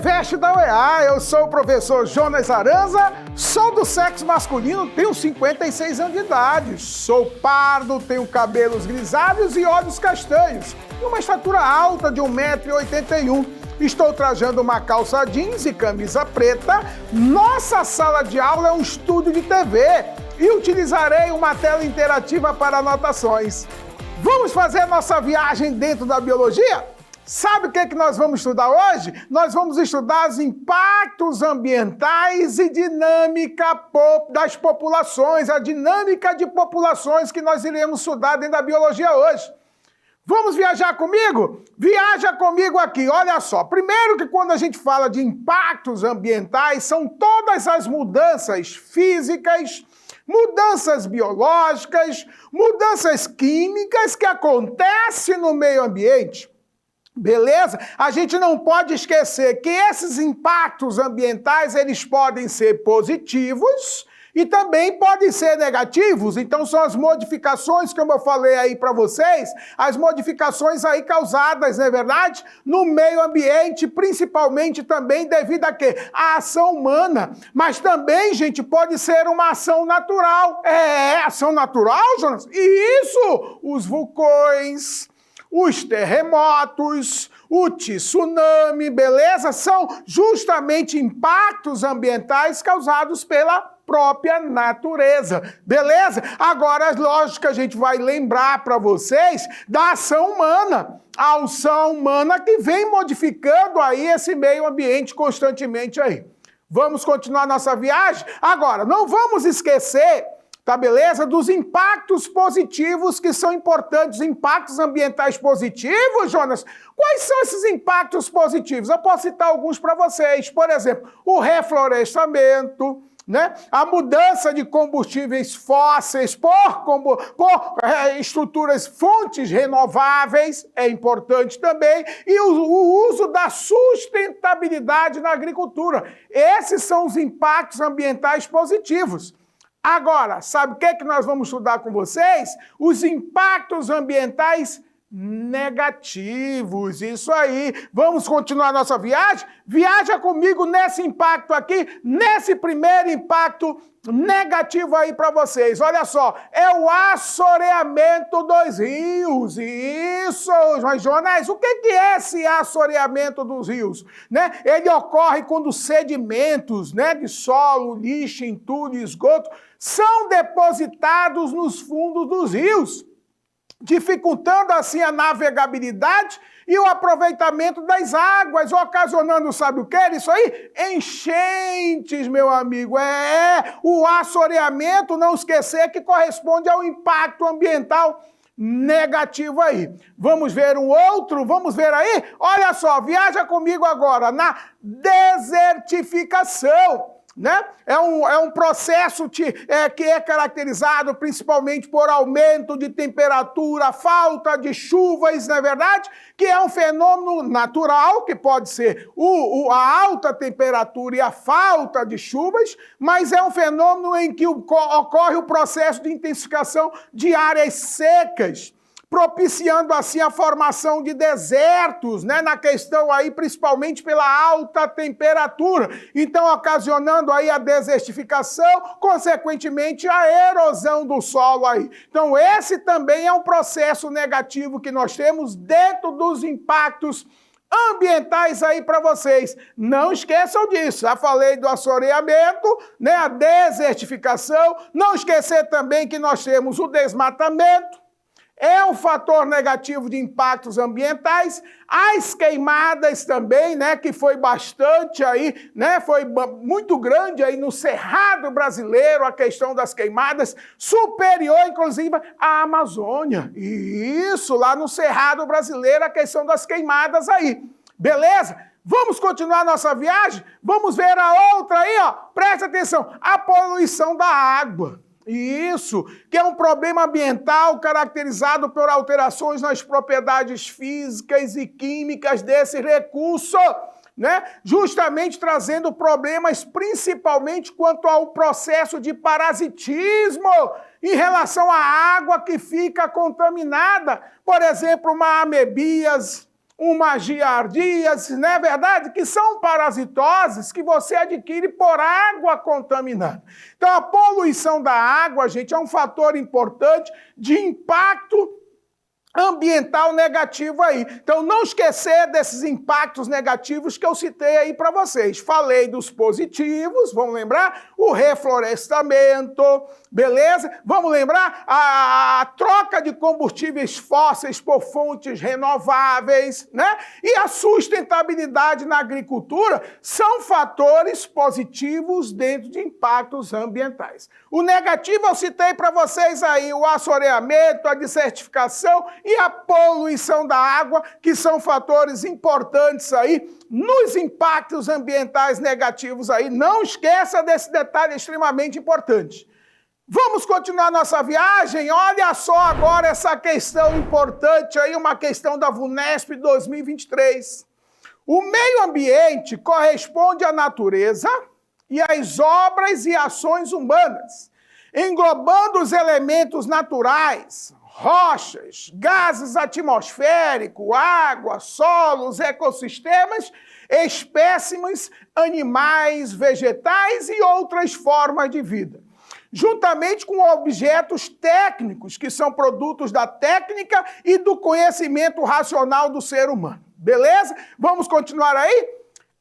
Preveste da UEA, eu sou o professor Jonas Aranza, sou do sexo masculino, tenho 56 anos de idade, sou pardo, tenho cabelos grisalhos e olhos castanhos, e uma estatura alta de 1,81 m. Estou trajando uma calça jeans e camisa preta. Nossa sala de aula é um estúdio de TV e utilizarei uma tela interativa para anotações. Vamos fazer nossa viagem dentro da biologia? Sabe o que nós vamos estudar hoje? Nós vamos estudar os impactos ambientais e dinâmica das populações, a dinâmica de populações que nós iremos estudar dentro da biologia hoje. Vamos viajar comigo? Viaja comigo aqui, olha só. Primeiro que quando a gente fala de impactos ambientais, são todas as mudanças físicas, mudanças biológicas, mudanças químicas que acontecem no meio ambiente. Beleza? A gente não pode esquecer que esses impactos ambientais, eles podem ser positivos e também podem ser negativos. Então são as modificações, como eu falei aí para vocês, as modificações aí causadas, não é verdade? No meio ambiente, principalmente também devido a quê? A ação humana. Mas também, gente, pode ser uma ação natural. Ação natural, Jonas? Isso! Os vulcões, os terremotos, o tsunami, beleza? São justamente impactos ambientais causados pela própria natureza, beleza? Agora, lógico que a gente vai lembrar para vocês da ação humana. A ação humana que vem modificando aí esse meio ambiente constantemente aí. Vamos continuar nossa viagem? Agora, não vamos esquecer, tá beleza? Dos impactos positivos que são importantes, impactos ambientais positivos, Jonas. Quais são esses impactos positivos? Eu posso citar alguns para vocês. Por exemplo, o reflorestamento, né? A mudança de combustíveis fósseis por estruturas, fontes renováveis, é importante também, e o uso da sustentabilidade na agricultura. Esses são os impactos ambientais positivos. Agora, sabe o que nós vamos estudar com vocês? Os impactos ambientais negativos, isso aí. Vamos continuar nossa viagem? Viaja comigo nesse impacto aqui, nesse primeiro impacto negativo aí para vocês. Olha só, é o assoreamento dos rios. Isso, Jonas, o que é esse assoreamento dos rios? Né? Ele ocorre quando sedimentos, né, de solo, lixo, entulho, esgoto são depositados nos fundos dos rios, dificultando assim a navegabilidade e o aproveitamento das águas, ocasionando, sabe o que é isso aí? Enchentes, meu amigo. O assoreamento, não esquecer que corresponde ao impacto ambiental negativo aí. Vamos ver um outro? Vamos ver aí? Olha só, viaja comigo agora na desertificação. Né? É um processo que é caracterizado principalmente por aumento de temperatura, falta de chuvas, não é verdade? Que é um fenômeno natural, que pode ser a alta temperatura e a falta de chuvas, mas é um fenômeno em que ocorre o processo de intensificação de áreas secas, propiciando assim a formação de desertos, né, na questão aí principalmente pela alta temperatura, então ocasionando aí a desertificação, consequentemente a erosão do solo aí. Então esse também é um processo negativo que nós temos dentro dos impactos ambientais aí para vocês. Não esqueçam disso. Já falei do assoreamento, né, a desertificação, não esquecer também que nós temos o desmatamento, é um fator negativo de impactos ambientais, as queimadas também, né, que foi bastante aí, né, foi muito grande aí no Cerrado brasileiro, a questão das queimadas, superior inclusive à Amazônia. Isso, lá no Cerrado brasileiro, a questão das queimadas aí. Beleza? Vamos continuar nossa viagem? Vamos ver a outra aí, ó. Preste atenção, a poluição da água. Isso, que é um problema ambiental caracterizado por alterações nas propriedades físicas e químicas desse recurso, né? Justamente trazendo problemas principalmente quanto ao processo de parasitismo em relação à água que fica contaminada. Por exemplo, uma amebíase, umas giardíases, não é verdade? Que são parasitoses que você adquire por água contaminada. Então, a poluição da água, gente, é um fator importante de impacto ambiental negativo aí. Então, não esquecer desses impactos negativos que eu citei aí para vocês. Falei dos positivos, vamos lembrar? O reflorestamento, beleza? Vamos lembrar a troca de combustíveis fósseis por fontes renováveis, né? E a sustentabilidade na agricultura são fatores positivos dentro de impactos ambientais. O negativo eu citei para vocês aí, o assoreamento, a desertificação e a poluição da água, que são fatores importantes aí nos impactos ambientais negativos aí. Não esqueça desse detalhe extremamente importante. Vamos continuar nossa viagem? Olha só agora essa questão importante aí, uma questão da VUNESP 2023. O meio ambiente corresponde à natureza e às obras e ações humanas, englobando os elementos naturais, rochas, gases atmosféricos, água, solos, ecossistemas, espécimes, animais, vegetais e outras formas de vida, juntamente com objetos técnicos, que são produtos da técnica e do conhecimento racional do ser humano. Beleza? Vamos continuar aí?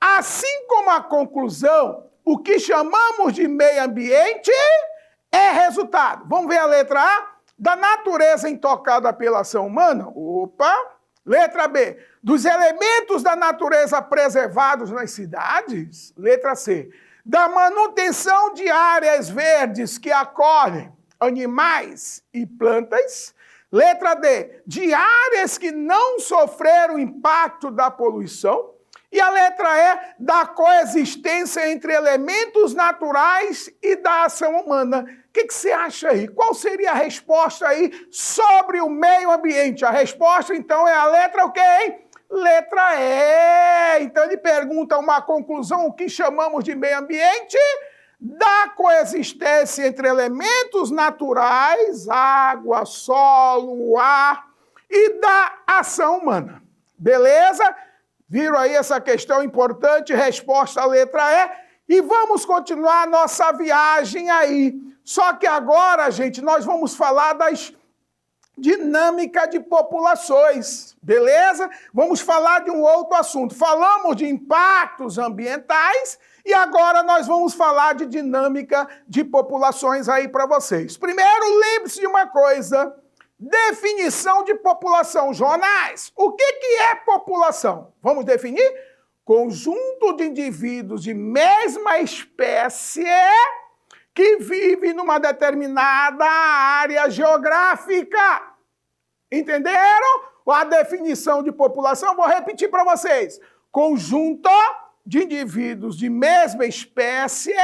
Assim como a conclusão, o que chamamos de meio ambiente é resultado. Vamos ver a letra A? Da natureza intocada pela ação humana. Opa! Letra B. Dos elementos da natureza preservados nas cidades. Letra C. Da manutenção de áreas verdes que acolhem animais e plantas. Letra D. De áreas que não sofreram impacto da poluição. E a letra E, da coexistência entre elementos naturais e da ação humana. O que você acha aí? Qual seria a resposta aí sobre o meio ambiente? A resposta, então, é a letra o quê, hein? Letra E. Então, ele pergunta uma conclusão, o que chamamos de meio ambiente? Da coexistência entre elementos naturais, água, solo, ar, e da ação humana. Beleza? Viram aí essa questão importante? Resposta à letra E. E vamos continuar a nossa viagem aí. Só que agora, gente, nós vamos falar das dinâmicas de populações, beleza? Vamos falar de um outro assunto. Falamos de impactos ambientais e agora nós vamos falar de dinâmica de populações aí para vocês. Primeiro, lembre-se de uma coisa. Definição de população. Jonas, o que é população? Vamos definir? Conjunto de indivíduos de mesma espécie que vive numa determinada área geográfica. Entenderam? A definição de população, vou repetir para vocês. Conjunto de indivíduos de mesma espécie,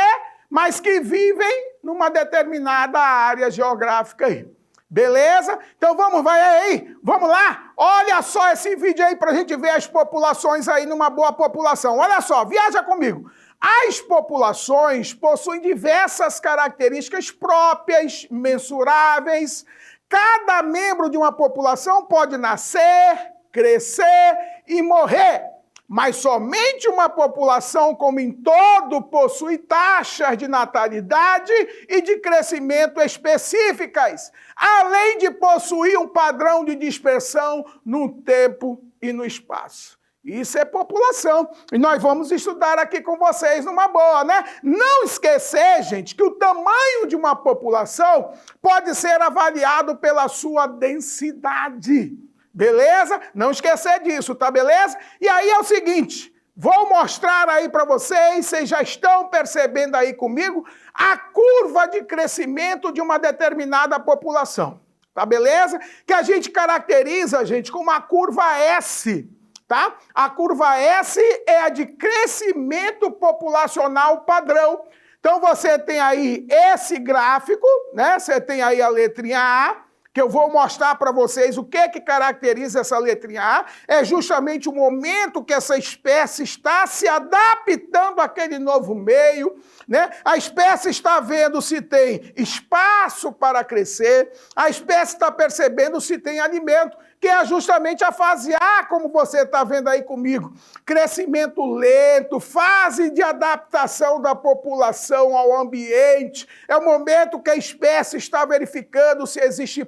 mas que vivem numa determinada área geográfica aí. Beleza? Então vai aí, vamos lá? Olha só esse vídeo aí para a gente ver as populações aí numa boa população. Olha só, viaja comigo. As populações possuem diversas características próprias, mensuráveis. Cada membro de uma população pode nascer, crescer e morrer. Mas somente uma população como em todo possui taxas de natalidade e de crescimento específicas, além de possuir um padrão de dispersão no tempo e no espaço. Isso é população. E nós vamos estudar aqui com vocês numa boa, né? Não esquecer, gente, que o tamanho de uma população pode ser avaliado pela sua densidade. Beleza? Não esquecer disso, tá beleza? E aí é o seguinte, vou mostrar aí para vocês já estão percebendo aí comigo, a curva de crescimento de uma determinada população, tá beleza? Que a gente caracteriza, gente, como a curva S, tá? A curva S é a de crescimento populacional padrão. Então você tem aí esse gráfico, né? Você tem aí a letrinha A, que eu vou mostrar para vocês o que caracteriza essa letrinha A, é justamente o momento que essa espécie está se adaptando àquele novo meio, né? A espécie está vendo se tem espaço para crescer, a espécie está percebendo se tem alimento. que é justamente a fase A, como você está vendo aí comigo. Crescimento lento, fase de adaptação da população ao ambiente. É o momento que a espécie está verificando se existe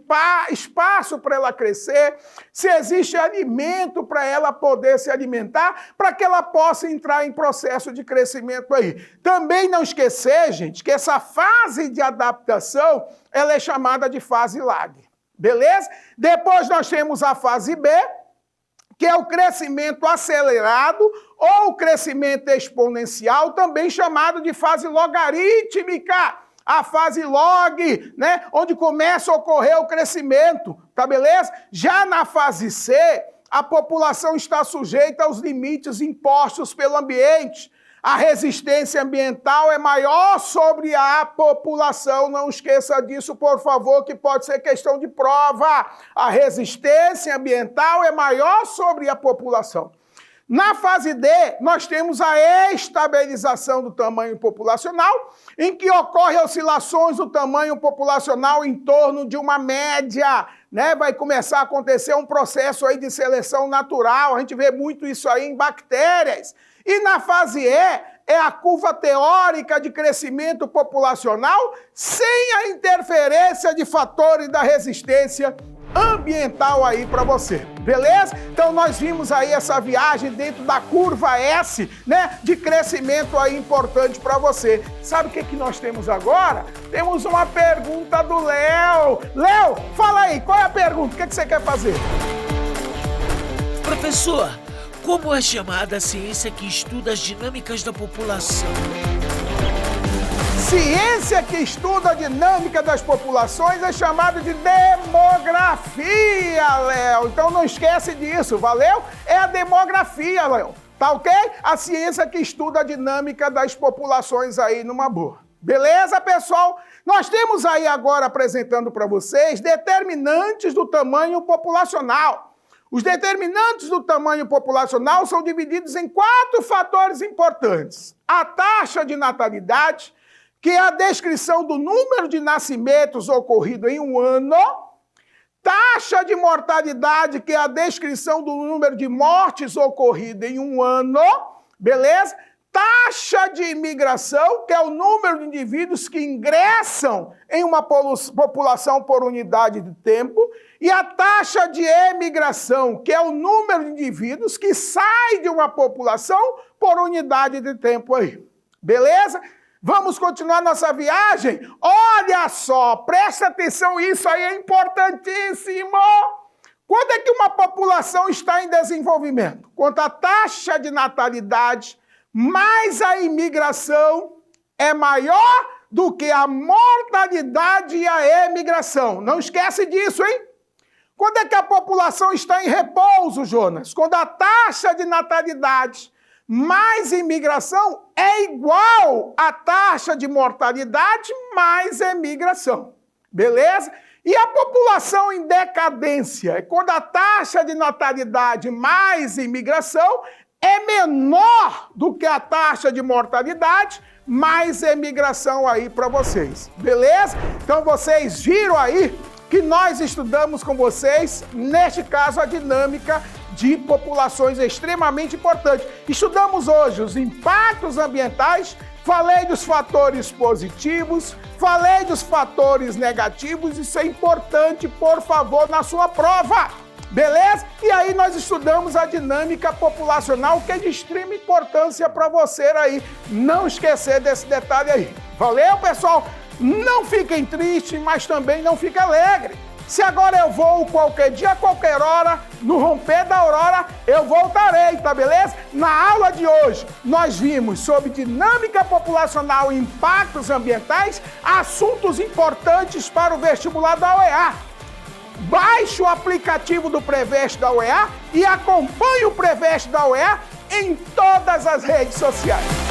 espaço para ela crescer, se existe alimento para ela poder se alimentar, para que ela possa entrar em processo de crescimento aí. Também não esquecer, gente, que essa fase de adaptação, ela é chamada de fase lag. Beleza? Depois nós temos a fase B, que é o crescimento acelerado ou o crescimento exponencial, também chamado de fase logarítmica. A fase log, né, onde começa a ocorrer o crescimento, tá beleza? Já na fase C, a população está sujeita aos limites impostos pelo ambiente. A resistência ambiental é maior sobre a população. Não esqueça disso, por favor, que pode ser questão de prova. A resistência ambiental é maior sobre a população. Na fase D, nós temos a estabilização do tamanho populacional, em que ocorrem oscilações do tamanho populacional em torno de uma média, né? Vai começar a acontecer um processo aí de seleção natural. A gente vê muito isso aí em bactérias. E na fase E, é a curva teórica de crescimento populacional sem a interferência de fatores da resistência ambiental aí para você, beleza? Então nós vimos aí essa viagem dentro da curva S, né, de crescimento aí importante para você. Sabe o que nós temos agora? Temos uma pergunta do Léo. Léo, fala aí, qual é a pergunta? O que você quer fazer? Professor, como é chamada a ciência que estuda as dinâmicas da população? Ciência que estuda a dinâmica das populações é chamada de demografia, Léo. Então não esquece disso, valeu? É a demografia, Léo. Tá ok? A ciência que estuda a dinâmica das populações aí numa boa. Beleza, pessoal? Nós temos aí agora apresentando para vocês determinantes do tamanho populacional. Os determinantes do tamanho populacional são divididos em 4 fatores importantes. A taxa de natalidade, que é a descrição do número de nascimentos ocorrido em um ano. Taxa de mortalidade, que é a descrição do número de mortes ocorrido em um ano. Beleza? Taxa de imigração, que é o número de indivíduos que ingressam em uma população por unidade de tempo. E a taxa de emigração, que é o número de indivíduos que saem de uma população por unidade de tempo aí. Beleza? Vamos continuar nossa viagem? Olha só, presta atenção, isso aí é importantíssimo. Quando é que uma população está em desenvolvimento? Quando a taxa de natalidade mais a imigração é maior do que a mortalidade e a emigração. Não esquece disso, hein? Quando é que a população está em repouso, Jonas? Quando a taxa de natalidade mais imigração é igual à taxa de mortalidade mais emigração. Beleza? E a população em decadência é quando a taxa de natalidade mais imigração é menor do que a taxa de mortalidade mais emigração aí para vocês. Beleza? Então vocês viram aí que nós estudamos com vocês, neste caso, a dinâmica de populações extremamente importante. Estudamos hoje os impactos ambientais, falei dos fatores positivos, falei dos fatores negativos, isso é importante, por favor, na sua prova, beleza? E aí nós estudamos a dinâmica populacional, que é de extrema importância para você aí, não esquecer desse detalhe aí. Valeu, pessoal? Não fiquem tristes, mas também não fiquem alegres. Se agora eu vou qualquer dia, qualquer hora, no romper da aurora, eu voltarei, tá beleza? Na aula de hoje, nós vimos sobre dinâmica populacional e impactos ambientais, assuntos importantes para o vestibular da UEA. Baixe o aplicativo do Preveste da UEA e acompanhe o Preveste da UEA em todas as redes sociais.